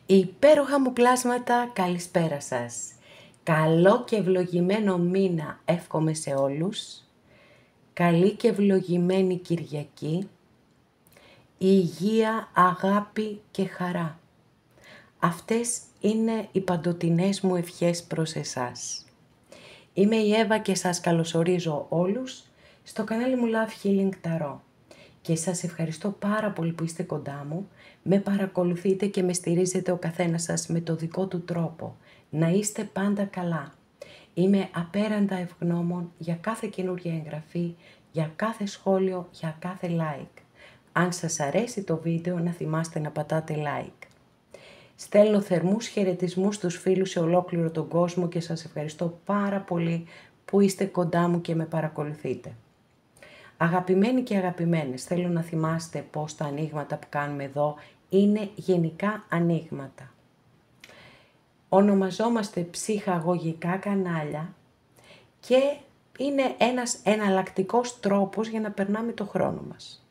Υπέροχα μου πλάσματα, καλησπέρα σας. Καλό και ευλογημένο μήνα εύχομαι σε όλους. Καλή και ευλογημένη Κυριακή. Υγεία, αγάπη και χαρά. Αυτές είναι οι παντοτινές μου ευχές προς εσάς. Είμαι η Εύα και σας καλωσορίζω όλους στο κανάλι μου Love Healing Tarot. Και σας ευχαριστώ πάρα πολύ που είστε κοντά μου, με παρακολουθείτε και με στηρίζετε ο καθένας σας με το δικό του τρόπο. Να είστε πάντα καλά. Είμαι απέραντα ευγνώμων για κάθε καινούργια εγγραφή, για κάθε σχόλιο, για κάθε like. Αν σας αρέσει το βίντεο, να θυμάστε να πατάτε like. Στέλνω θερμούς χαιρετισμούς στους φίλους σε ολόκληρο τον κόσμο και σας ευχαριστώ πάρα πολύ που είστε κοντά μου και με παρακολουθείτε. Αγαπημένοι και αγαπημένες, θέλω να θυμάστε πως τα ανοίγματα που κάνουμε εδώ είναι γενικά ανοίγματα. Ονομαζόμαστε ψυχαγωγικά κανάλια και είναι ένας εναλλακτικός τρόπος για να περνάμε το χρόνο μας.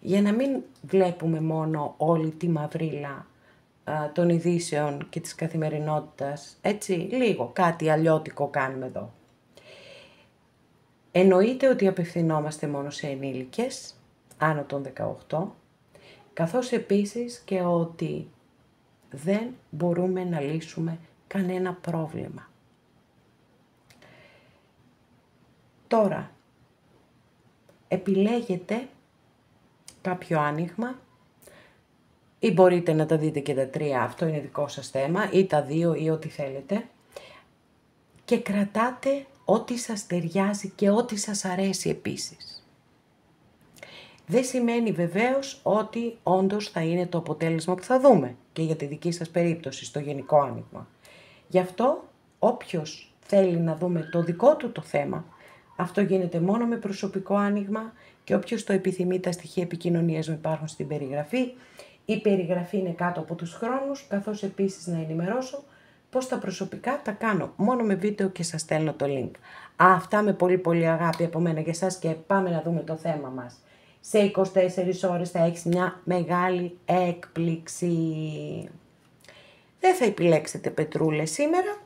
Για να μην βλέπουμε μόνο όλη τη μαυρίλα των ειδήσεων και της καθημερινότητας, έτσι λίγο κάτι αλλιώτικο κάνουμε εδώ. Εννοείται ότι απευθυνόμαστε μόνο σε ενήλικες, άνω των 18, καθώς επίσης και ότι δεν μπορούμε να λύσουμε κανένα πρόβλημα. Τώρα, επιλέγετε κάποιο άνοιγμα ή μπορείτε να τα δείτε και τα τρία, αυτό είναι δικό σας θέμα, ή τα δύο ή ό,τι θέλετε, και κρατάτε ό,τι σας ταιριάζει και ό,τι σας αρέσει επίσης. Δεν σημαίνει βεβαίως ότι όντως θα είναι το αποτέλεσμα που θα δούμε και για τη δική σας περίπτωση, στο γενικό άνοιγμα. Γι' αυτό όποιος θέλει να δούμε το δικό του το θέμα, αυτό γίνεται μόνο με προσωπικό άνοιγμα και όποιος το επιθυμεί, τα στοιχεία επικοινωνίας μου υπάρχουν στην περιγραφή. Η περιγραφή είναι κάτω από τους χρόνους, καθώς επίσης να ενημερώσω πως τα προσωπικά τα κάνω μόνο με βίντεο και σας στέλνω το link. Αυτά με πολύ πολύ αγάπη από μένα για εσάς και πάμε να δούμε το θέμα μας. Σε 24 ώρες θα έχεις μια μεγάλη έκπληξη. Δεν θα επιλέξετε πετρούλες σήμερα,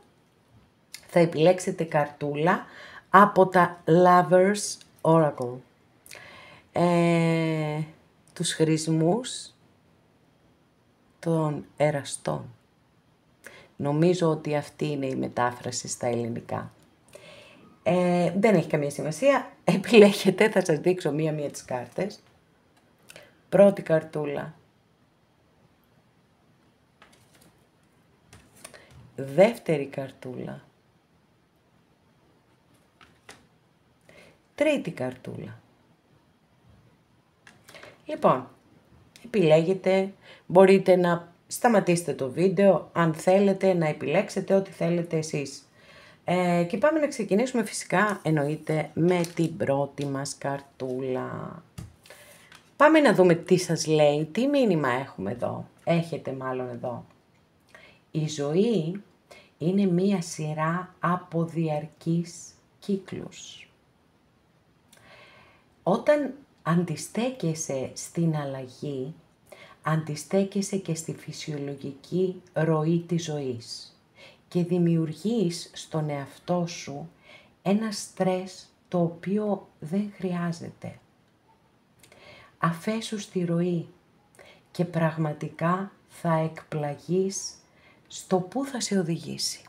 θα επιλέξετε καρτούλα από τα Lovers Oracle. Τους χρησμούς των εραστών. Νομίζω ότι αυτή είναι η μετάφραση στα ελληνικά. Δεν έχει καμία σημασία. Επιλέγετε, θα σας δείξω μία-μία τις κάρτες. Πρώτη καρτούλα. Δεύτερη καρτούλα. Τρίτη καρτούλα. Λοιπόν, επιλέγετε, μπορείτε να σταματήσετε το βίντεο, αν θέλετε να επιλέξετε ό,τι θέλετε εσείς. Και πάμε να ξεκινήσουμε φυσικά, εννοείται, με την πρώτη μας καρτούλα. Πάμε να δούμε τι σας λέει, τι μήνυμα έχουμε εδώ, έχετε μάλλον εδώ. Η ζωή είναι μία σειρά από διαρκείς κύκλους. Όταν αντιστέκεσαι στην αλλαγή, αντιστέκεσαι και στη φυσιολογική ροή της ζωής και δημιουργείς στον εαυτό σου ένα στρες το οποίο δεν χρειάζεται. Αφέσου στη ροή και πραγματικά θα εκπλαγείς στο πού θα σε οδηγήσει.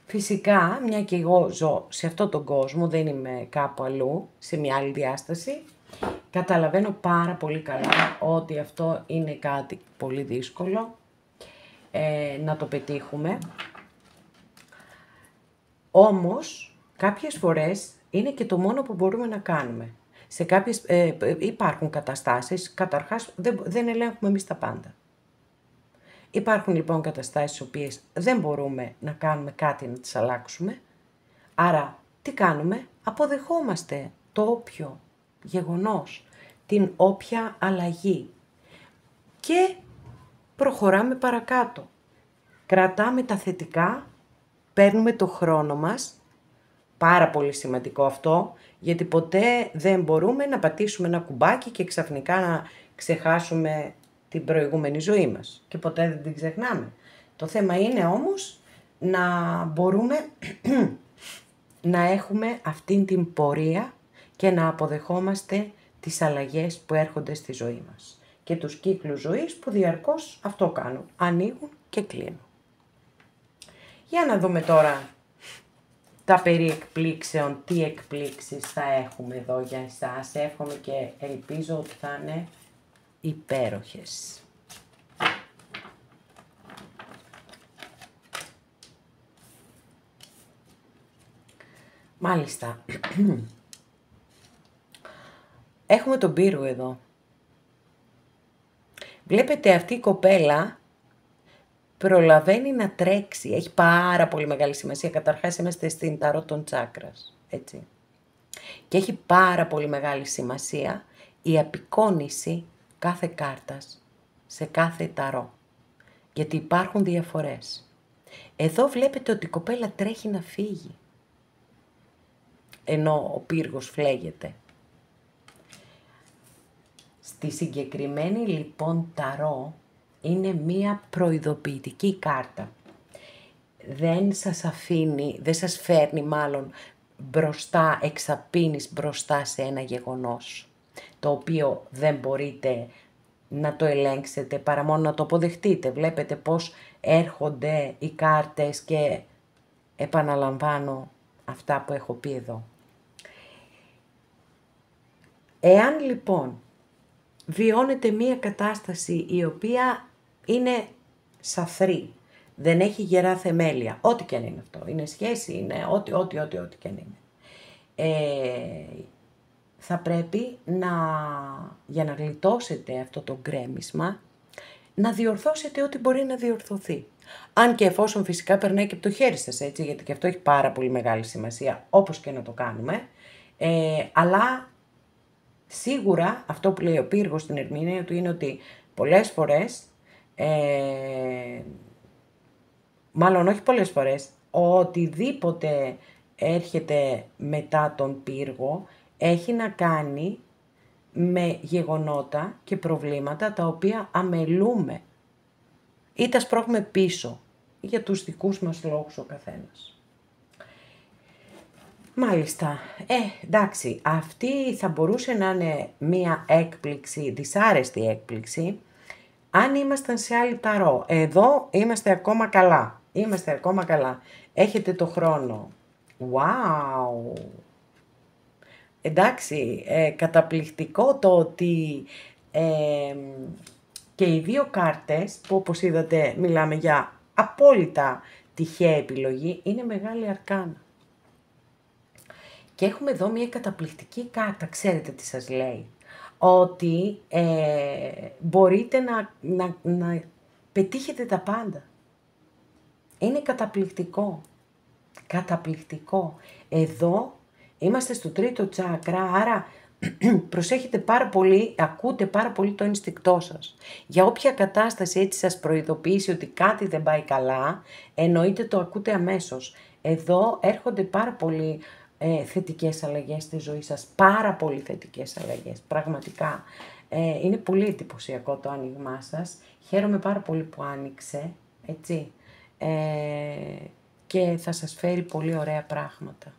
Φυσικά, μια και εγώ ζω σε αυτόν τον κόσμο, δεν είμαι κάπου αλλού, σε μια άλλη διάσταση, καταλαβαίνω πάρα πολύ καλά ότι αυτό είναι κάτι πολύ δύσκολο να το πετύχουμε. Όμως, κάποιες φορές είναι και το μόνο που μπορούμε να κάνουμε. Σε κάποιες, υπάρχουν καταστάσεις, καταρχάς δεν ελέγχουμε εμείς τα πάντα. Υπάρχουν λοιπόν καταστάσεις στις οποίες δεν μπορούμε να κάνουμε κάτι να τις αλλάξουμε. Άρα, τι κάνουμε? Αποδεχόμαστε το όποιο γεγονός, την όποια αλλαγή και προχωράμε παρακάτω. Κρατάμε τα θετικά, παίρνουμε το χρόνο μας, πάρα πολύ σημαντικό αυτό, γιατί ποτέ δεν μπορούμε να πατήσουμε ένα κουμπάκι και ξαφνικά να ξεχάσουμε την προηγούμενη ζωή μας και ποτέ δεν την ξεχνάμε. Το θέμα είναι όμως να μπορούμε να έχουμε αυτήν την πορεία και να αποδεχόμαστε τις αλλαγές που έρχονται στη ζωή μας και τους κύκλους ζωής που διαρκώς αυτό κάνουν, ανοίγουν και κλείνουν. Για να δούμε τώρα τα περί εκπλήξεων, τι εκπλήξεις θα έχουμε εδώ για εσάς. Εύχομαι και ελπίζω ότι θα είναι υπέροχες. Μάλιστα. Έχουμε τον Πύργο εδώ. Βλέπετε αυτή η κοπέλα προλαβαίνει να τρέξει. Έχει πάρα πολύ μεγάλη σημασία. Καταρχάς είμαστε στην ταρό των τσάκρας. Έτσι. Και έχει πάρα πολύ μεγάλη σημασία η απεικόνιση κάθε κάρτας σε κάθε ταρό. Γιατί υπάρχουν διαφορές. Εδώ βλέπετε ότι η κοπέλα τρέχει να φύγει. Ενώ ο Πύργος φλέγεται. Στη συγκεκριμένη λοιπόν ταρό είναι μία προειδοποιητική κάρτα. Δεν σας αφήνει, δεν σας φέρνει μάλλον μπροστά, εξαπίνεις μπροστά σε ένα γεγονός, το οποίο δεν μπορείτε να το ελέγξετε παρά μόνο να το αποδεχτείτε. Βλέπετε πώς έρχονται οι κάρτες και επαναλαμβάνω αυτά που έχω πει εδώ. Εάν λοιπόν βιώνετε μία κατάσταση η οποία είναι σαθρή, δεν έχει γερά θεμέλια, ό,τι και αν είναι αυτό, είναι σχέση, είναι ό,τι και αν είναι, θα πρέπει για να γλιτώσετε αυτό το γκρέμισμα, να διορθώσετε ό,τι μπορεί να διορθωθεί. Αν και εφόσον φυσικά περνάει και από το χέρι σας, έτσι, γιατί και αυτό έχει πάρα πολύ μεγάλη σημασία, όπως και να το κάνουμε, αλλά σίγουρα αυτό που λέει ο Πύργος στην ερμηνεία του είναι ότι πολλές φορές, μάλλον όχι πολλές φορές, οτιδήποτε έρχεται μετά τον Πύργο έχει να κάνει με γεγονότα και προβλήματα τα οποία αμελούμε ή τα σπρώχνουμε πίσω για τους δικούς μας λόγους ο καθένας. Μάλιστα, εντάξει, αυτή θα μπορούσε να είναι μία έκπληξη, δυσάρεστη έκπληξη, αν ήμασταν σε άλλη ταρό. Εδώ είμαστε ακόμα καλά, έχετε το χρόνο. Wow! Εντάξει, καταπληκτικό το ότι και οι δύο κάρτες, που όπως είδατε μιλάμε για απόλυτα τυχαία επιλογή, είναι μεγάλη αρκάνα. Και έχουμε εδώ μια καταπληκτική κάρτα, ξέρετε τι σας λέει, ότι μπορείτε να πετύχετε τα πάντα. Είναι καταπληκτικό. Εδώ είμαστε στο τρίτο τσάκρα, άρα προσέχετε πάρα πολύ, ακούτε πάρα πολύ το ένστικτό σας. Για όποια κατάσταση έτσι σας προειδοποιήσει ότι κάτι δεν πάει καλά, εννοείται το ακούτε αμέσως. Εδώ έρχονται πάρα πολύ θετικές αλλαγές στη ζωή σας, πάρα πολύ θετικές αλλαγές, πραγματικά. Είναι πολύ εντυπωσιακό το άνοιγμά σας, χαίρομαι πάρα πολύ που άνοιξε, έτσι, και θα σας φέρει πολύ ωραία πράγματα.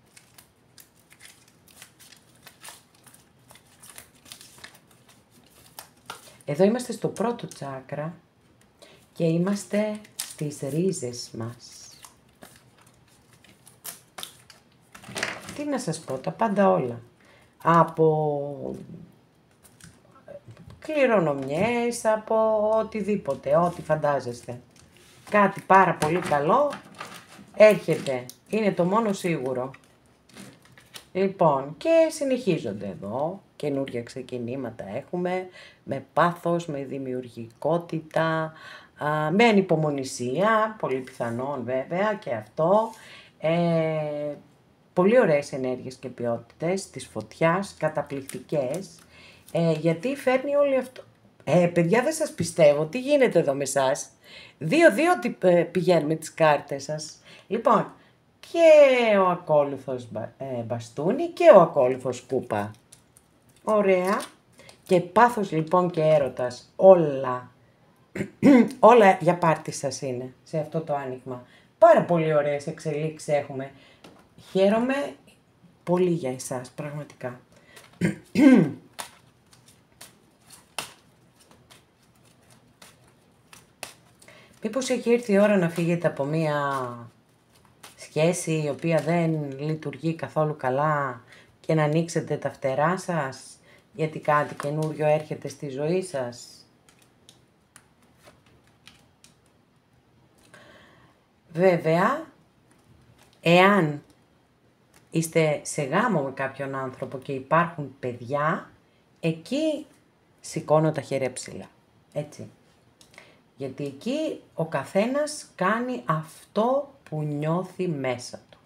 Εδώ είμαστε στο πρώτο τσάκρα και είμαστε στις ρίζες μας. Τι να σας πω, τα πάντα όλα. Από κληρονομιές, από οτιδήποτε, ό,τι φαντάζεστε. Κάτι πάρα πολύ καλό έρχεται, είναι το μόνο σίγουρο. Λοιπόν, και συνεχίζονται εδώ, καινούργια ξεκινήματα έχουμε, με πάθος, με δημιουργικότητα, με ανυπομονησία, πολύ πιθανόν βέβαια και αυτό. Πολύ ωραίες ενέργειες και ποιότητες της φωτιάς, καταπληκτικές, γιατί φέρνει όλο αυτό. Παιδιά, δεν σας πιστεύω, τι γίνεται εδώ με εσάς. 2-2 πηγαίνουμε τις κάρτες σας. Λοιπόν, και ο ακόλουθος μπαστούνι και ο ακόλουθος κούπα. Ωραία. Και πάθος λοιπόν και έρωτας, όλα Όλα για πάρτι σας είναι σε αυτό το άνοιγμα. Πάρα πολύ ωραίες εξελίξεις έχουμε. Χαίρομαι πολύ για εσάς, πραγματικά. Μήπως έχει έρθει η ώρα να φύγετε από μία σχέση η οποία δεν λειτουργεί καθόλου καλά και να ανοίξετε τα φτερά σας, γιατί κάτι καινούριο έρχεται στη ζωή σας. Βέβαια, εάν είστε σε γάμο με κάποιον άνθρωπο και υπάρχουν παιδιά, εκεί σηκώνω τα χέρια ψηλά, έτσι. Γιατί εκεί ο καθένας κάνει αυτό που νιώθει μέσα του.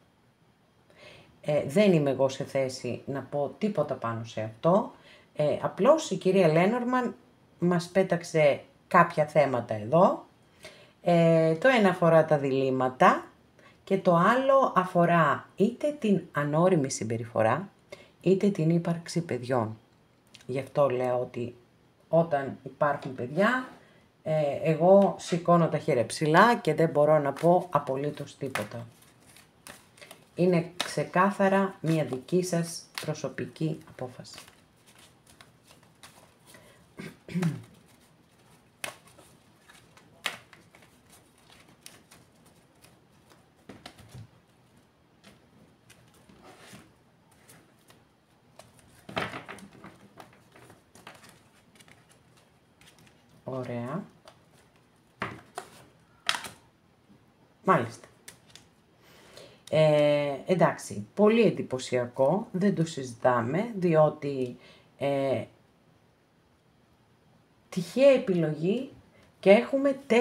Δεν είμαι εγώ σε θέση να πω τίποτα πάνω σε αυτό. Απλώς η κυρία Λένορμαν μας πέταξε κάποια θέματα εδώ. Το ένα αφορά τα διλήμματα και το άλλο αφορά είτε την ανώριμη συμπεριφορά, είτε την ύπαρξη παιδιών. Γι' αυτό λέω ότι όταν υπάρχουν παιδιά, εγώ σηκώνω τα χέρια ψηλά και δεν μπορώ να πω απολύτως τίποτα. Είναι ξεκάθαρα μια δική σας προσωπική απόφαση. Ωραία. Μάλιστα. Εντάξει, πολύ εντυπωσιακό, δεν το συζητάμε, διότι τυχαία επιλογή και έχουμε 4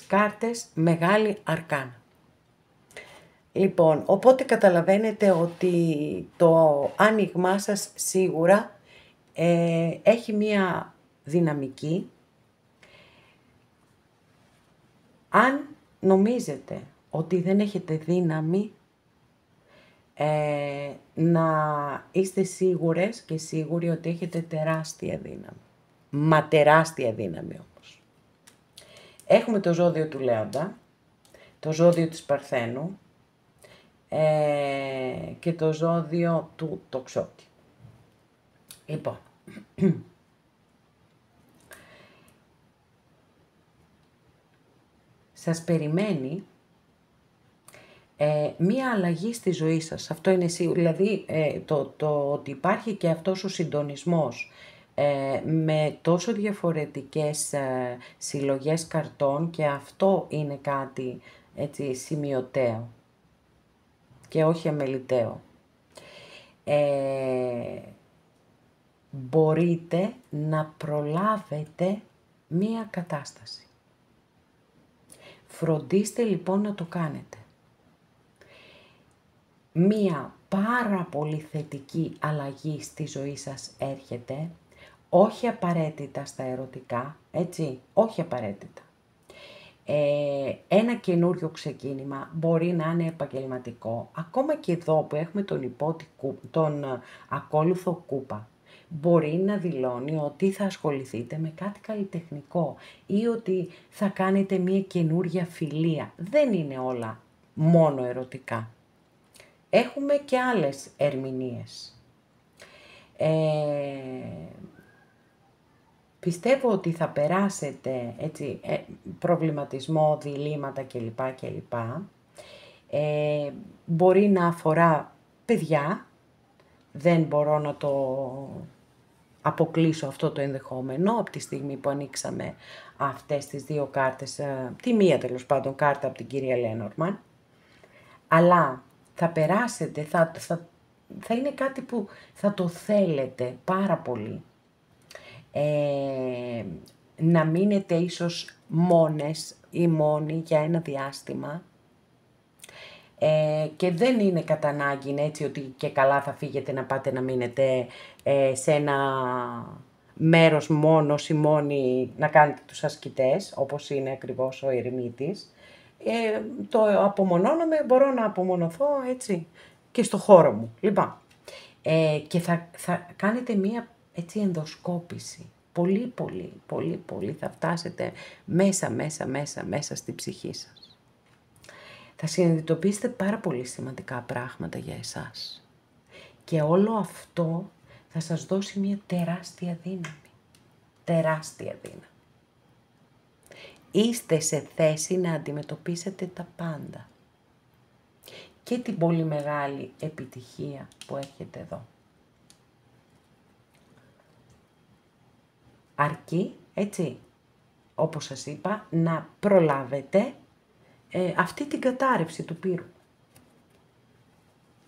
κάρτες μεγάλη αρκάνα. Λοιπόν, οπότε καταλαβαίνετε ότι το άνοιγμά σας σίγουρα έχει μία δυναμική. Αν νομίζετε ότι δεν έχετε δύναμη, να είστε σίγουρες και σίγουροι ότι έχετε τεράστια δύναμη. Μα τεράστια δύναμη όμως. Έχουμε το ζώδιο του Λέοντα, το ζώδιο της Παρθένου και το ζώδιο του Τοξότη. Λοιπόν, σας περιμένει μία αλλαγή στη ζωή σας. Αυτό είναι σίγουρο. Δηλαδή, το ότι υπάρχει και αυτός ο συντονισμός με τόσο διαφορετικές συλλογές καρτών, και αυτό είναι κάτι έτσι σημειωτέο και όχι αμεληταίο. Μπορείτε να προλάβετε μία κατάσταση. Φροντίστε λοιπόν να το κάνετε. Μία πάρα πολύ θετική αλλαγή στη ζωή σας έρχεται, όχι απαραίτητα στα ερωτικά, έτσι, όχι απαραίτητα. Ένα καινούριο ξεκίνημα μπορεί να είναι επαγγελματικό, ακόμα και εδώ που έχουμε τον ακόλουθο κούπα. Μπορεί να δηλώνει ότι θα ασχοληθείτε με κάτι καλλιτεχνικό ή ότι θα κάνετε μία καινούρια φιλία. Δεν είναι όλα μόνο ερωτικά. Έχουμε και άλλες ερμηνείες. Πιστεύω ότι θα περάσετε έτσι, προβληματισμό, διλήμματα κλπ. Μπορεί να αφορά παιδιά, δεν μπορώ να το αποκλείσω αυτό το ενδεχόμενο από τη στιγμή που ανοίξαμε αυτές τις 2 κάρτες, τη μία τέλος πάντων κάρτα από την κυρία Λένορμαν, αλλά θα περάσετε, θα είναι κάτι που θα το θέλετε πάρα πολύ. Να μείνετε ίσως μόνες ή μόνοι για ένα διάστημα και δεν είναι κατά ανάγκη έτσι ότι και καλά θα φύγετε να πάτε να μείνετε σε ένα μέρος μόνος ή μόνοι να κάνετε τους ασκητές, όπως είναι ακριβώς ο ερημίτης. Το απομονώνομαι, μπορώ να απομονωθώ έτσι και στο χώρο μου. Λοιπόν, και θα κάνετε μία έτσι ενδοσκόπηση. Πολύ, πολύ, πολύ, πολύ θα φτάσετε μέσα στη ψυχή σας. Θα συνειδητοποιήσετε πάρα πολύ σημαντικά πράγματα για εσάς. Και όλο αυτό θα σας δώσει μια τεράστια δύναμη. Τεράστια δύναμη. Είστε σε θέση να αντιμετωπίσετε τα πάντα. Και την πολύ μεγάλη επιτυχία που έχετε εδώ. Αρκεί, έτσι, όπως σας είπα, να προλάβετε αυτή την κατάρρευση του πύρου.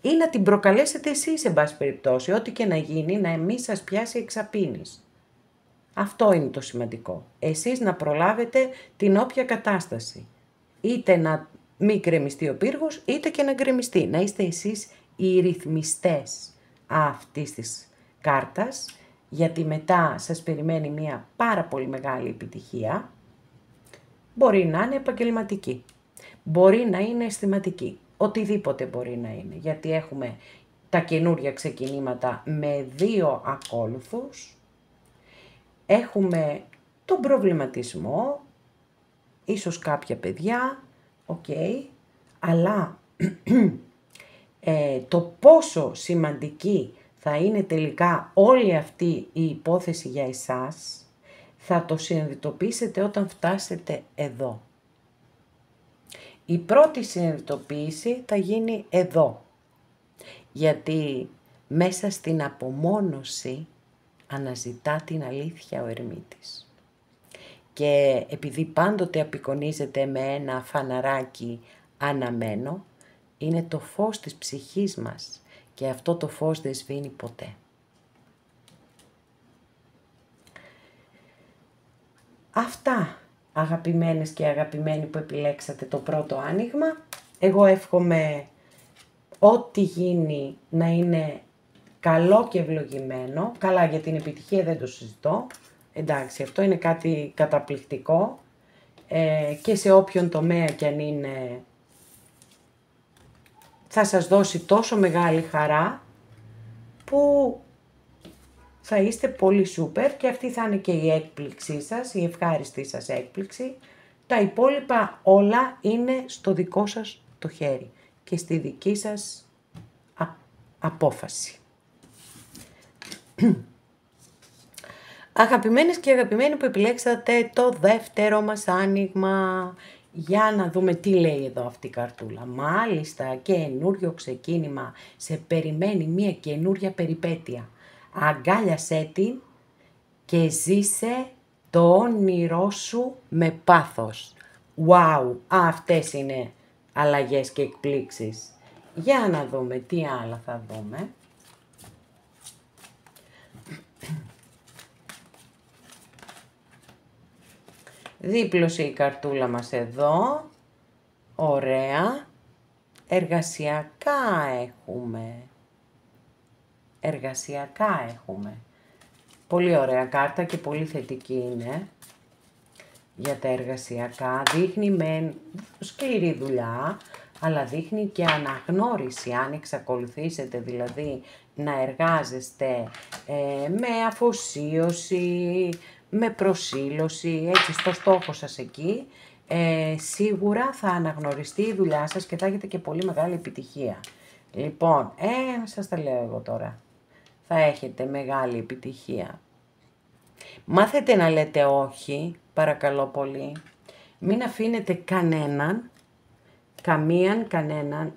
Ή να την προκαλέσετε εσείς, σε πάση περιπτώσει, ό,τι και να γίνει, να μην σας πιάσει εξαπίνης. Αυτό είναι το σημαντικό. Εσείς να προλάβετε την όποια κατάσταση. Είτε να μην γκρεμιστεί ο πύργος, είτε και να γκρεμιστεί. Να είστε εσείς οι ρυθμιστές αυτής της κάρτας, γιατί μετά σας περιμένει μια πάρα πολύ μεγάλη επιτυχία. Μπορεί να είναι επαγγελματική, μπορεί να είναι αισθηματική, οτιδήποτε μπορεί να είναι, γιατί έχουμε τα καινούρια ξεκινήματα με 2 ακόλουθους, έχουμε τον προβληματισμό, ίσως κάποια παιδιά, αλλά το πόσο σημαντική θα είναι τελικά όλη αυτή η υπόθεση για εσάς, θα το συνειδητοποιήσετε όταν φτάσετε εδώ. Η πρώτη συνειδητοποίηση θα γίνει εδώ, γιατί μέσα στην απομόνωση αναζητά την αλήθεια ο ερμήτης. Και επειδή πάντοτε απεικονίζεται με ένα φαναράκι αναμένο, είναι το φως της ψυχής μας και αυτό το φως δεν σβήνει ποτέ. Αυτά, αγαπημένες και αγαπημένοι που επιλέξατε το πρώτο άνοιγμα. Εγώ εύχομαι ό,τι γίνει να είναι καλό και ευλογημένο. Καλά, για την επιτυχία δεν το συζητώ. Εντάξει, αυτό είναι κάτι καταπληκτικό και σε όποιον τομέα κι αν είναι θα σας δώσει τόσο μεγάλη χαρά που θα είστε πολύ σούπερ και αυτή θα είναι και η έκπληξή σας, η ευχάριστη σας έκπληξη. Τα υπόλοιπα όλα είναι στο δικό σας το χέρι και στη δική σας απόφαση. Αγαπημένες και αγαπημένοι που επιλέξατε το δεύτερο μας άνοιγμα, για να δούμε τι λέει εδώ αυτή η καρτούλα. Μάλιστα, καινούριο ξεκίνημα, σε περιμένει μια καινούρια περιπέτεια. Αγκάλιασέ την και ζήσε το όνειρό σου με πάθος. Wow, αυτές είναι αλλαγές και εκπλήξεις. Για να δούμε τι άλλα θα δούμε. Δίπλωσε η καρτούλα μας εδώ. Ωραία. Εργασιακά έχουμε. Εργασιακά έχουμε. Πολύ ωραία κάρτα και πολύ θετική είναι για τα εργασιακά. Δείχνει με σκληρή δουλειά, αλλά δείχνει και αναγνώριση. Αν εξακολουθήσετε δηλαδή να εργάζεστε με αφοσίωση, με προσήλωση, έτσι στο στόχο σας εκεί, σίγουρα θα αναγνωριστεί η δουλειά σας και θα έχετε και πολύ μεγάλη επιτυχία. Λοιπόν, σας τα λέω εγώ τώρα. Θα έχετε μεγάλη επιτυχία. Μάθετε να λέτε όχι, παρακαλώ πολύ. Μην αφήνετε κανέναν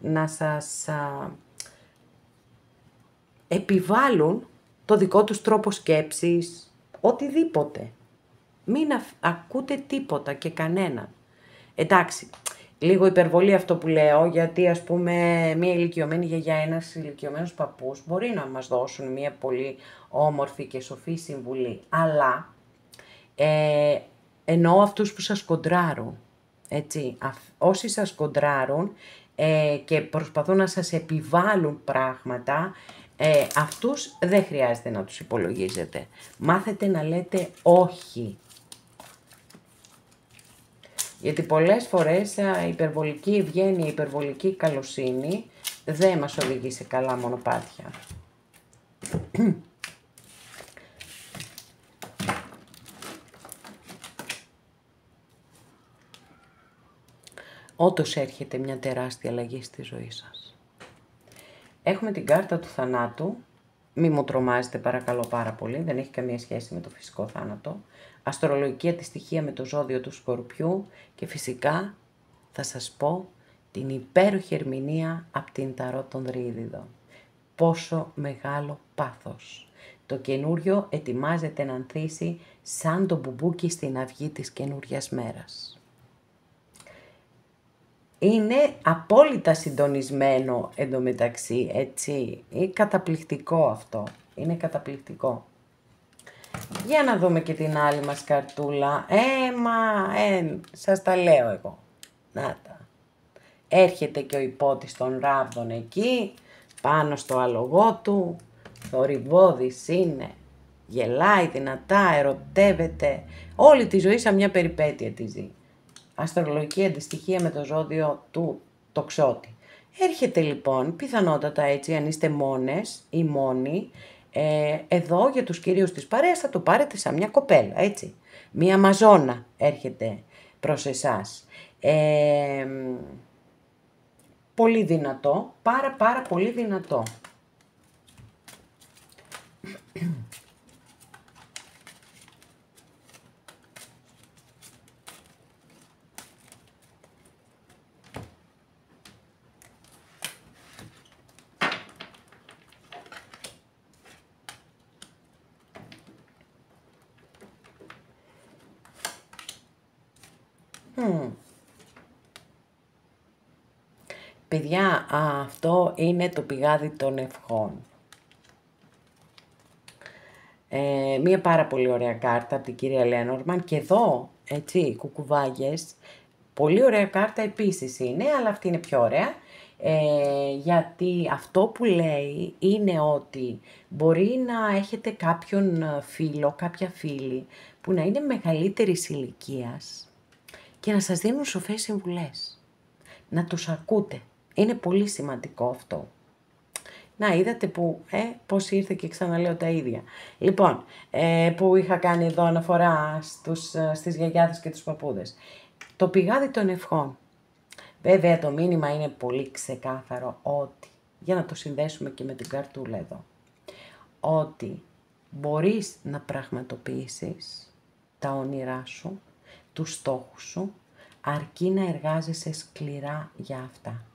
να σας επιβάλλουν το δικό τους τρόπο σκέψης, οτιδήποτε. Μην ακούτε τίποτα και κανέναν. Εντάξει, λίγο υπερβολή αυτό που λέω, γιατί ας πούμε μια ηλικιωμένη γιαγιά, ένας ηλικιωμένος παππούς μπορεί να μας δώσουν μια πολύ όμορφη και σοφή συμβουλή, αλλά εννοώ αυτούς που σας κοντράρουν, έτσι, όσοι σας κοντράρουν και προσπαθούν να σας επιβάλλουν πράγματα, αυτούς δεν χρειάζεται να τους υπολογίζετε. Μάθετε να λέτε όχι. Γιατί πολλές φορές η υπερβολική ευγένεια, η υπερβολική καλοσύνη δεν μας οδηγεί σε καλά μονοπάτια. όντως έρχεται μια τεράστια αλλαγή στη ζωή σας. Έχουμε την κάρτα του θανάτου. Μη μου τρομάζετε παρακαλώ πάρα πολύ, δεν έχει καμία σχέση με το φυσικό θάνατο. Αστρολογική αντιστοιχεία με το ζώδιο του Σκορπιού και φυσικά θα σας πω την υπέροχη ερμηνεία από την Ταρό των Δρύδιδων. Πόσο μεγάλο πάθος. Το καινούριο ετοιμάζεται να ανθίσει σαν το μπουμπούκι στην αυγή της καινούριας μέρας. Είναι απόλυτα συντονισμένο εντωμεταξύ, έτσι. Είναι καταπληκτικό αυτό. Είναι καταπληκτικό. Για να δούμε και την άλλη μας καρτούλα. Σας τα λέω εγώ. Να τα. Έρχεται και ο υπότης των ράβδων εκεί, πάνω στο άλογο του. Θορυβώδης είναι. Γελάει δυνατά, ερωτεύεται. Όλη τη ζωή σαν μια περιπέτεια τη ζει. Αστρολογική αντιστοιχεία με το ζώδιο του τοξότη. Έρχεται λοιπόν, πιθανότατα έτσι, αν είστε μόνες ή μόνοι, εδώ για τους κυρίους της παρέας θα το πάρετε σαν μια κοπέλα, έτσι. Μια αμαζόνα έρχεται προς εσάς. Πολύ δυνατό, πάρα πολύ δυνατό. Παιδιά, αυτό είναι το πηγάδι των ευχών. Μία πάρα πολύ ωραία κάρτα από την κυρία Λένορμαν και εδώ, έτσι, κουκουβάγες, πολύ ωραία κάρτα επίσης είναι, αλλά αυτή είναι πιο ωραία, γιατί αυτό που λέει είναι ότι μπορεί να έχετε κάποιον φίλο, κάποια φίλη, που να είναι μεγαλύτερης ηλικίας και να σας δίνουν σοφές συμβουλές. Να τους ακούτε. Είναι πολύ σημαντικό αυτό. Να, είδατε που, πώς ήρθε και ξαναλέω τα ίδια. Λοιπόν, που είχα κάνει εδώ αναφορά στις γιαγιάδες και τους παππούδες. Το πηγάδι των ευχών. Βέβαια το μήνυμα είναι πολύ ξεκάθαρο ότι, για να το συνδέσουμε και με την καρτούλα εδώ, ότι μπορείς να πραγματοποιήσεις τα όνειρά σου, τους στόχους σου, αρκεί να εργάζεσαι σκληρά για αυτά.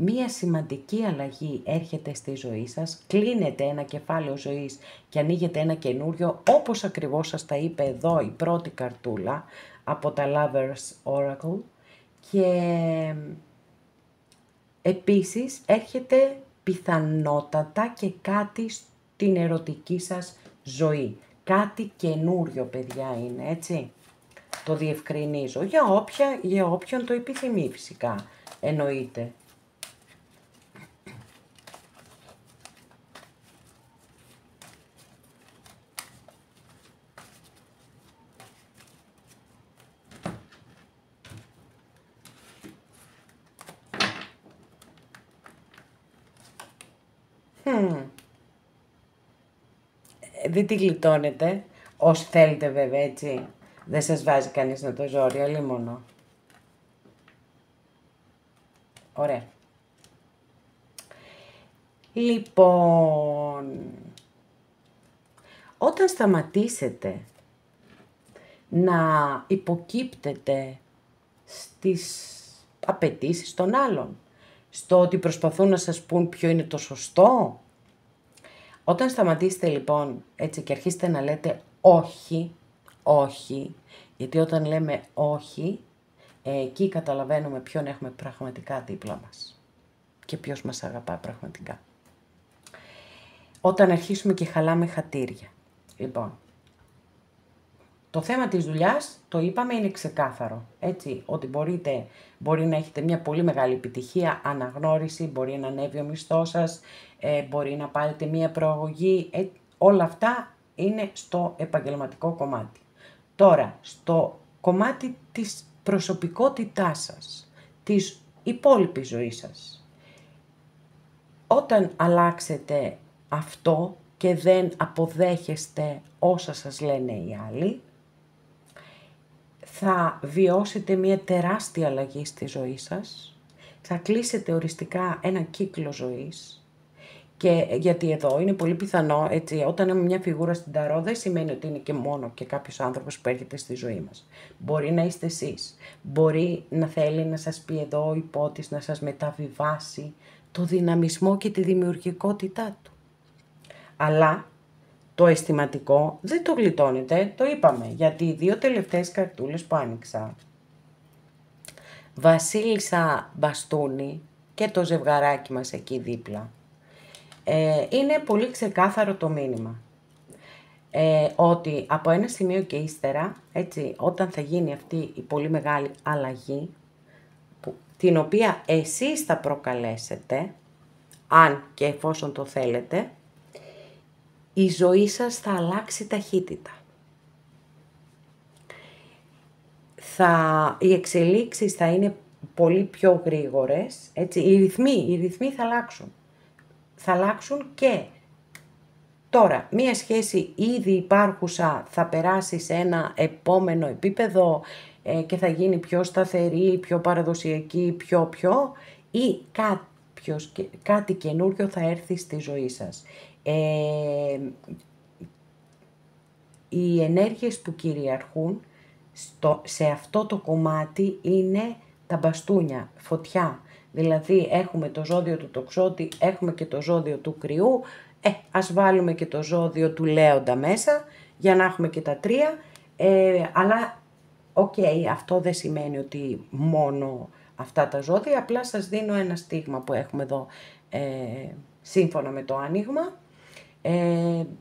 Μία σημαντική αλλαγή έρχεται στη ζωή σας, κλείνεται ένα κεφάλαιο ζωής και ανοίγεται ένα καινούριο, όπως ακριβώς σας τα είπε εδώ η πρώτη καρτούλα από τα Lovers Oracle, και επίσης έρχεται πιθανότατα και κάτι στην ερωτική σας ζωή. Κάτι καινούριο, παιδιά, είναι, έτσι. Το διευκρινίζω, για όποιον το επιθυμεί φυσικά, εννοείται. Δεν τη γλιτώνετε, όσοι θέλετε βέβαια, έτσι. Δεν σας βάζει κανείς να το ζόρι, αλίμονο. Ωραία. Λοιπόν, όταν σταματήσετε να υποκύπτετε στις απαιτήσεις των άλλων, στο ότι προσπαθούν να σας πούν ποιο είναι το σωστό, όταν σταματήσετε λοιπόν έτσι και αρχίσετε να λέτε όχι, όχι, γιατί όταν λέμε όχι, εκεί καταλαβαίνουμε ποιον έχουμε πραγματικά δίπλα μας και ποιος μας αγαπά πραγματικά. Όταν αρχίσουμε και χαλάμε χατήρια. Λοιπόν, το θέμα της δουλειάς, το είπαμε, είναι ξεκάθαρο, έτσι, ότι μπορεί να έχετε μια πολύ μεγάλη επιτυχία, αναγνώριση, μπορεί να ανέβει ο μισθός σας, μπορεί να πάρετε μια προαγωγή, όλα αυτά είναι στο επαγγελματικό κομμάτι. Τώρα, στο κομμάτι της προσωπικότητάς σας, της υπόλοιπης ζωής σας, όταν αλλάξετε αυτό και δεν αποδέχεστε όσα σας λένε οι άλλοι, θα βιώσετε μια τεράστια αλλαγή στη ζωή σας, θα κλείσετε οριστικά ένα κύκλο ζωής. Και γιατί εδώ είναι πολύ πιθανό, έτσι, όταν έχουμε μια φιγούρα στην ταρό δεν σημαίνει ότι είναι και μόνο και κάποιος άνθρωπος που έρχεται στη ζωή μας. Μπορεί να είστε εσείς, μπορεί να θέλει να σας πει εδώ ο υπότης, να σας μεταβιβάσει το δυναμισμό και τη δημιουργικότητά του. Αλλά το αισθηματικό δεν το γλιτώνετε, το είπαμε, γιατί οι δύο τελευταίες καρτούλες που άνοιξα, Βασίλισσα Μπαστούνι και το ζευγαράκι μας εκεί δίπλα, είναι πολύ ξεκάθαρο το μήνυμα. Ότι από ένα σημείο και ύστερα, έτσι, όταν θα γίνει αυτή η πολύ μεγάλη αλλαγή, την οποία εσείς θα προκαλέσετε, αν και εφόσον το θέλετε, η ζωή σας θα αλλάξει ταχύτητα. Οι εξελίξεις θα είναι πολύ πιο γρήγορες, έτσι, οι ρυθμοί θα αλλάξουν. Θα αλλάξουν και τώρα μία σχέση ήδη υπάρχουσα θα περάσει σε ένα επόμενο επίπεδο και θα γίνει πιο σταθερή, πιο παραδοσιακή, ή κάτι καινούριο θα έρθει στη ζωή σας. Οι ενέργειες που κυριαρχούν σε αυτό το κομμάτι είναι τα μπαστούνια, φωτιά. Δηλαδή έχουμε το ζώδιο του τοξότη, έχουμε και το ζώδιο του κρυού, ας βάλουμε και το ζώδιο του λέοντα μέσα για να έχουμε και τα τρία, αλλά αυτό δεν σημαίνει ότι μόνο αυτά τα ζώδια, απλά σας δίνω ένα στίγμα που έχουμε εδώ σύμφωνα με το άνοιγμα,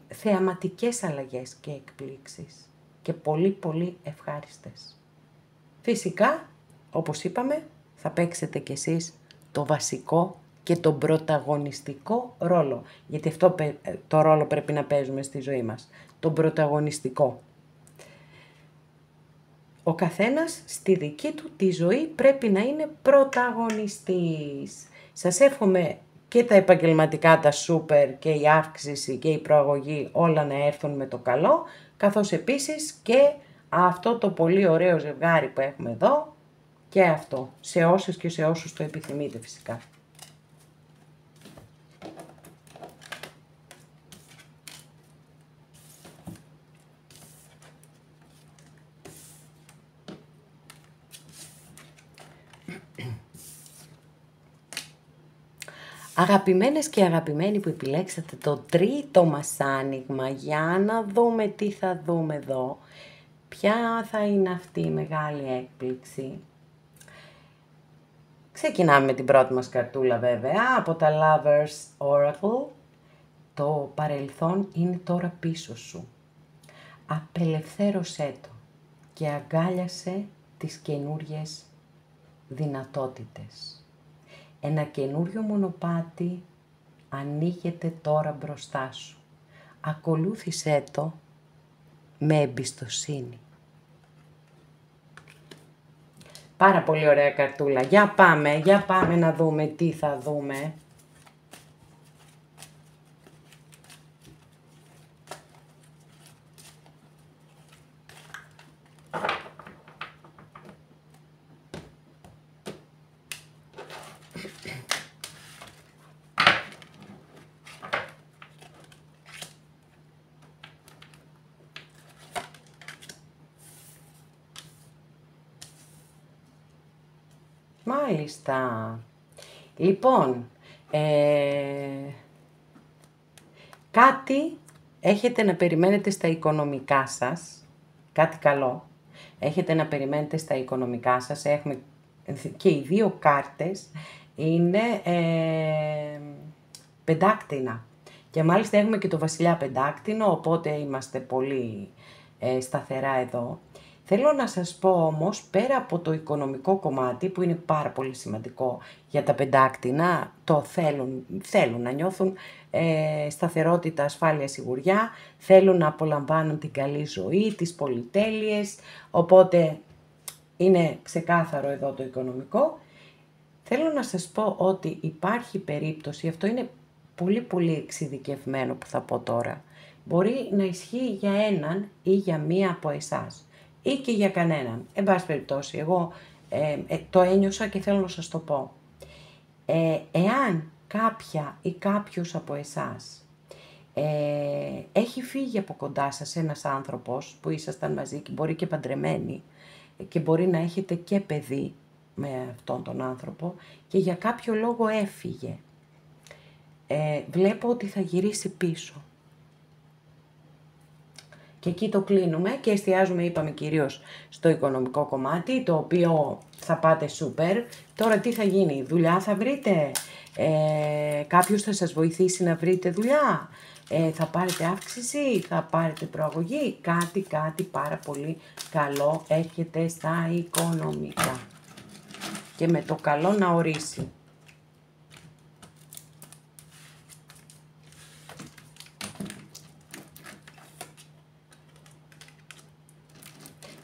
θεαματικές αλλαγές και εκπλήξεις και πολύ πολύ ευχάριστες. Φυσικά, όπως είπαμε, θα παίξετε κι εσείς το βασικό και τον πρωταγωνιστικό ρόλο. Γιατί αυτό το ρόλο πρέπει να παίζουμε στη ζωή μας. Τον πρωταγωνιστικό. Ο καθένας στη δική του τη ζωή πρέπει να είναι πρωταγωνιστής. Σας εύχομαι και τα επαγγελματικά, τα σούπερ και η αύξηση και η προαγωγή όλα να έρθουν με το καλό, καθώς επίσης και αυτό το πολύ ωραίο ζευγάρι που έχουμε εδώ και αυτό, σε όσες και σε όσους το επιθυμείτε φυσικά. Αγαπημένες και αγαπημένοι που επιλέξατε το τρίτο μας άνοιγμα, για να δούμε τι θα δούμε εδώ. Ποια θα είναι αυτή η μεγάλη έκπληξη. Ξεκινάμε με την πρώτη μας καρτούλα βέβαια, από τα Lovers Oracle. Το παρελθόν είναι τώρα πίσω σου. Απελευθέρωσέ το και αγκάλιασε τις καινούριες δυνατότητες. Ένα καινούριο μονοπάτι ανοίγεται τώρα μπροστά σου. Ακολούθησέ το με εμπιστοσύνη. Πάρα πολύ ωραία καρτούλα. Για πάμε να δούμε τι θα δούμε. Μάλιστα. Λοιπόν, κάτι έχετε να περιμένετε στα οικονομικά σας, κάτι καλό. Έχετε να περιμένετε στα οικονομικά σας, έχουμε και οι δύο κάρτες είναι πεντάκτηνα. Και μάλιστα έχουμε και το βασιλιά πεντάκτηνο, οπότε είμαστε πολύ σταθερά εδώ. Θέλω να σας πω όμως, πέρα από το οικονομικό κομμάτι, που είναι πάρα πολύ σημαντικό για τα πεντάκτηνα, το θέλουν να νιώθουν σταθερότητα, ασφάλεια, σιγουριά, θέλουν να απολαμβάνουν την καλή ζωή, τις πολυτέλειες, οπότε είναι ξεκάθαρο εδώ το οικονομικό. Θέλω να σας πω ότι υπάρχει περίπτωση, αυτό είναι πολύ πολύ εξειδικευμένο που θα πω τώρα, μπορεί να ισχύει για έναν ή για μία από εσάς. ή και για κανέναν. Εν πάση περιπτώσει, εγώ το ένιωσα και θέλω να σας το πω. Εάν κάποια ή κάποιος από εσάς έχει φύγει από κοντά σας ένας άνθρωπος που ήσασταν μαζί και μπορεί και παντρεμένοι και μπορεί να έχετε και παιδί με αυτόν τον άνθρωπο και για κάποιο λόγο έφυγε, βλέπω ότι θα γυρίσει πίσω. Και εκεί το κλείνουμε και εστιάζουμε, είπαμε, κυρίως στο οικονομικό κομμάτι, το οποίο θα πάτε σούπερ. Τώρα τι θα γίνει, δουλειά θα βρείτε, κάποιος θα σας βοηθήσει να βρείτε δουλειά, θα πάρετε αύξηση, θα πάρετε προαγωγή, κάτι πάρα πολύ καλό έρχεται στα οικονομικά. Και με το καλό να ορίσει.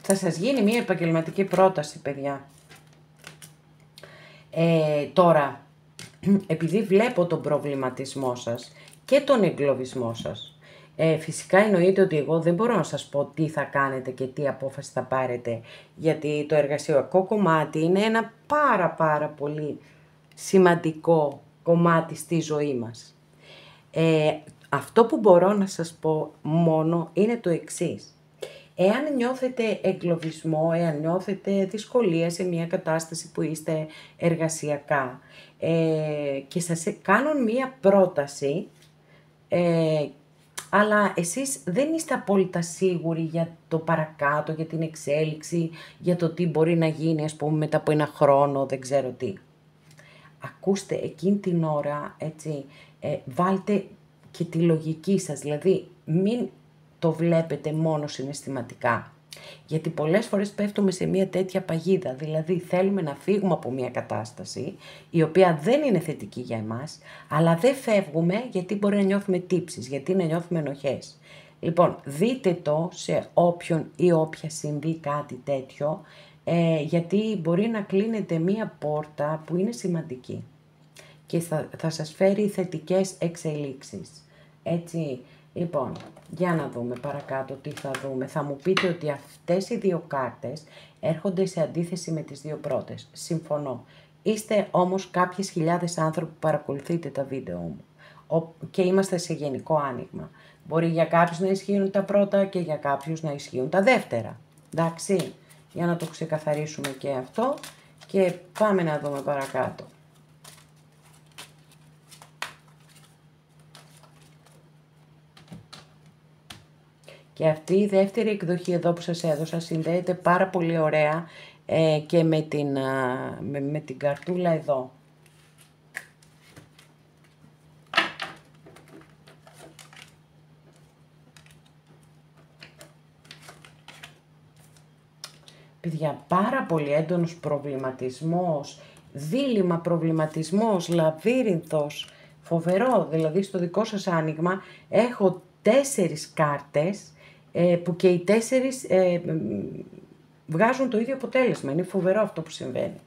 Θα σας γίνει μια επαγγελματική πρόταση, παιδιά. Τώρα, επειδή βλέπω τον προβληματισμό σας και τον εγκλωβισμό σας, φυσικά εννοείται ότι εγώ δεν μπορώ να σας πω τι θα κάνετε και τι απόφαση θα πάρετε, γιατί το εργασιακό κομμάτι είναι ένα πάρα πολύ σημαντικό κομμάτι στη ζωή μας. Αυτό που μπορώ να σας πω μόνο είναι το εξής. Εάν νιώθετε εγκλωβισμό, εάν νιώθετε δυσκολία σε μια κατάσταση που είστε εργασιακά και σας κάνουν μια πρόταση, αλλά εσείς δεν είστε απόλυτα σίγουροι για το παρακάτω, για την εξέλιξη, για το τι μπορεί να γίνει, ας πούμε, μετά από ένα χρόνο, δεν ξέρω τι. Ακούστε, εκείνη την ώρα, έτσι, βάλτε και τη λογική σας, δηλαδή μην το βλέπετε μόνο συναισθηματικά. Γιατί πολλές φορές πέφτουμε σε μια τέτοια παγίδα, δηλαδή θέλουμε να φύγουμε από μια κατάσταση η οποία δεν είναι θετική για εμάς, αλλά δεν φεύγουμε γιατί μπορεί να νιώθουμε τύψεις, γιατί να νιώθουμε ενοχές. Λοιπόν, δείτε το σε όποιον ή όποια συμβεί κάτι τέτοιο, γιατί μπορεί να κλείνετε μια πόρτα που είναι σημαντική και θα σας φέρει θετικές εξελίξεις. Έτσι, λοιπόν, για να δούμε παρακάτω τι θα δούμε. Θα μου πείτε ότι αυτές οι δύο κάρτες έρχονται σε αντίθεση με τις δύο πρώτες. Συμφωνώ. Είστε όμως κάποιες χιλιάδες άνθρωποι που παρακολουθείτε τα βίντεο μου και είμαστε σε γενικό άνοιγμα. Μπορεί για κάποιους να ισχύουν τα πρώτα και για κάποιους να ισχύουν τα δεύτερα. Εντάξει, για να το ξεκαθαρίσουμε και αυτό και πάμε να δούμε παρακάτω. Και αυτή η δεύτερη εκδοχή εδώ που σας έδωσα συνδέεται πάρα πολύ ωραία και με την καρτούλα εδώ. Παιδιά, πάρα πολύ έντονος προβληματισμός, δίλημμα προβληματισμός, λαβύρινθος, φοβερό. Δηλαδή στο δικό σας άνοιγμα έχω 4 κάρτες που και οι 4 βγάζουν το ίδιο αποτέλεσμα. Είναι φοβερό αυτό που συμβαίνει.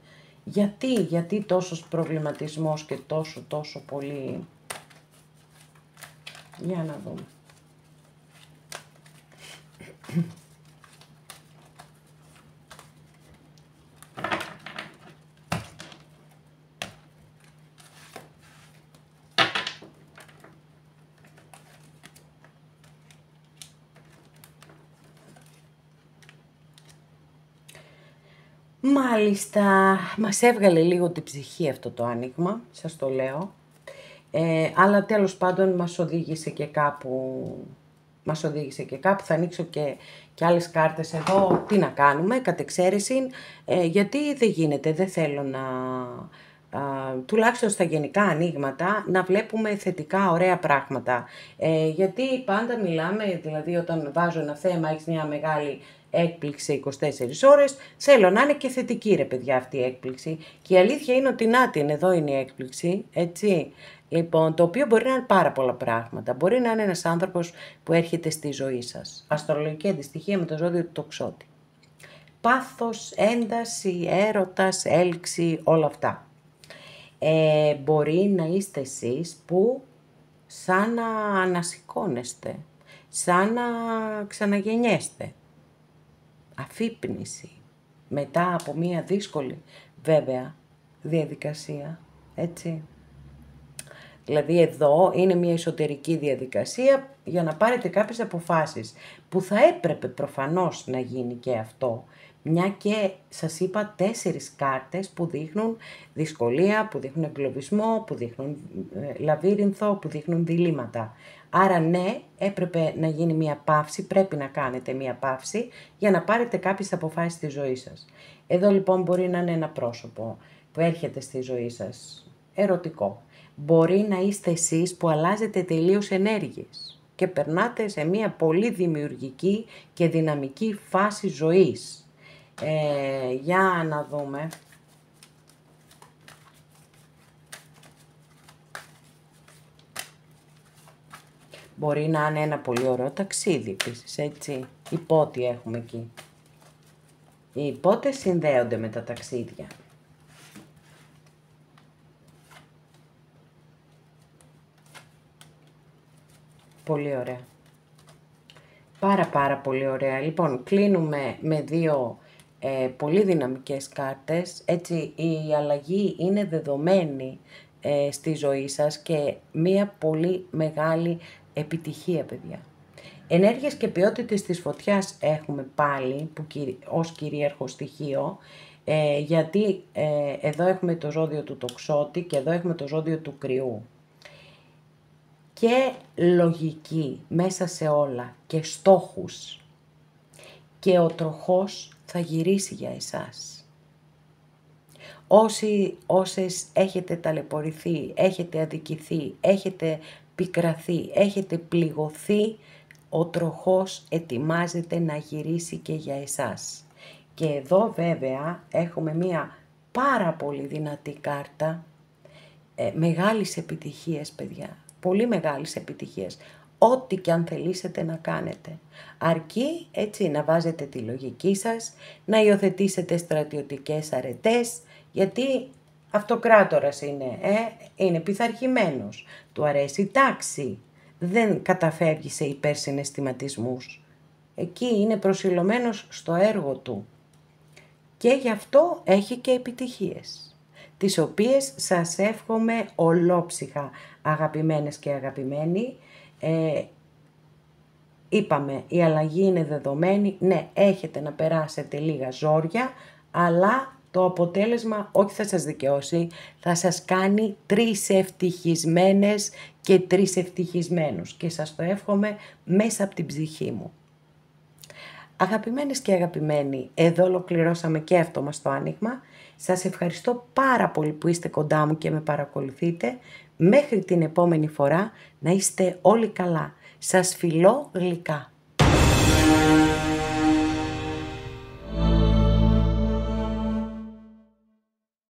Γιατί τόσος προβληματισμός και τόσο πολύ... Για να δούμε. Μάλιστα, μας έβγαλε λίγο την ψυχή αυτό το άνοιγμα, σας το λέω, αλλά τέλος πάντων μας οδήγησε και κάπου, θα ανοίξω και άλλες κάρτες εδώ, τι να κάνουμε, κατ' εξαίρεση, γιατί δεν γίνεται, δεν θέλω να, τουλάχιστον στα γενικά ανοίγματα, να βλέπουμε θετικά ωραία πράγματα, γιατί πάντα μιλάμε, δηλαδή όταν βάζω ένα θέμα, έχεις μια μεγάλη έκπληξη 24 ώρες, θέλω να είναι και θετική ρε παιδιά αυτή η έκπληξη. Και η αλήθεια είναι ότι να την, εδώ είναι η έκπληξη, έτσι. Λοιπόν, το οποίο μπορεί να είναι πάρα πολλά πράγματα. Μπορεί να είναι ένας άνθρωπος που έρχεται στη ζωή σας. Αστρολογική αντιστοιχεία με το ζώδιο του τοξότη. Πάθος, ένταση, έρωτας, έλξη, όλα αυτά. Μπορεί να είστε εσείς που σαν να ανασηκώνεστε, σαν να ξαναγεννιέστε. αφύπνιση μετά από μία δύσκολη βέβαια διαδικασία, έτσι. Δηλαδή εδώ είναι μια εσωτερική διαδικασία για να πάρετε κάποιες αποφάσεις που θα έπρεπε προφανώς να γίνει και αυτό, μια και σας είπα 4 κάρτες που δείχνουν δυσκολία, που δείχνουν εγκλωβισμό, που δείχνουν λαβύρινθο, που δείχνουν διλήμματα. Άρα ναι, έπρεπε να γίνει μια παύση, πρέπει να κάνετε μια παύση για να πάρετε κάποιες αποφάσεις στη ζωή σας. Εδώ λοιπόν μπορεί να είναι ένα πρόσωπο που έρχεται στη ζωή σας, ερωτικό. Μπορεί να είστε εσείς που αλλάζετε τελείως ενέργειες και περνάτε σε μια πολύ δημιουργική και δυναμική φάση ζωής. Για να δούμε. Μπορεί να είναι ένα πολύ ωραίο ταξίδι επίσης, έτσι. Υπότι έχουμε εκεί. Οι υπότες συνδέονται με τα ταξίδια. Πολύ ωραία. Πάρα πολύ ωραία. Λοιπόν, κλείνουμε με 2 πολύ δυναμικές κάρτες. Έτσι, η αλλαγή είναι δεδομένη στη ζωή σας και μία πολύ μεγάλη επιτυχία, παιδιά. Ενέργειες και ποιότητες της φωτιάς έχουμε πάλι ως κυρίαρχο στοιχείο, γιατί εδώ έχουμε το ζώδιο του τοξότη και εδώ έχουμε το ζώδιο του κρυού. Και λογική μέσα σε όλα και στόχους, και ο τροχός θα γυρίσει για εσάς. Όσες έχετε ταλαιπωρηθεί, έχετε αδικηθεί, έχετε πικραθεί, έχετε πληγωθεί, ο τροχός ετοιμάζεται να γυρίσει και για εσάς. Και εδώ βέβαια έχουμε μία πάρα πολύ δυνατή κάρτα μεγάλης επιτυχίας, παιδιά. Πολύ μεγάλης επιτυχίας. Ό,τι και αν θελήσετε να κάνετε. Αρκεί έτσι να βάζετε τη λογική σας, να υιοθετήσετε στρατιωτικές αρετές, γιατί αυτοκράτορας είναι πειθαρχημένος. Του αρέσει η τάξη. Δεν καταφεύγει σε υπερσυναισθηματισμούς. Εκεί είναι προσιλωμένος στο έργο του. Και γι' αυτό έχει και επιτυχίες, τις οποίες σας εύχομαι ολόψυχα, αγαπημένες και αγαπημένοι. Είπαμε, η αλλαγή είναι δεδομένη, ναι, έχετε να περάσετε λίγα ζόρια, αλλά το αποτέλεσμα όχι θα σας δικαιώσει, θα σας κάνει 3 ευτυχισμένες και 3 ευτυχισμένους και σας το εύχομαι μέσα από την ψυχή μου. Αγαπημένες και αγαπημένοι, εδώ ολοκληρώσαμε και αυτό μας το άνοιγμα. Σας ευχαριστώ πάρα πολύ που είστε κοντά μου και με παρακολουθείτε. Μέχρι την επόμενη φορά να είστε όλοι καλά. Σας φιλώ γλυκά.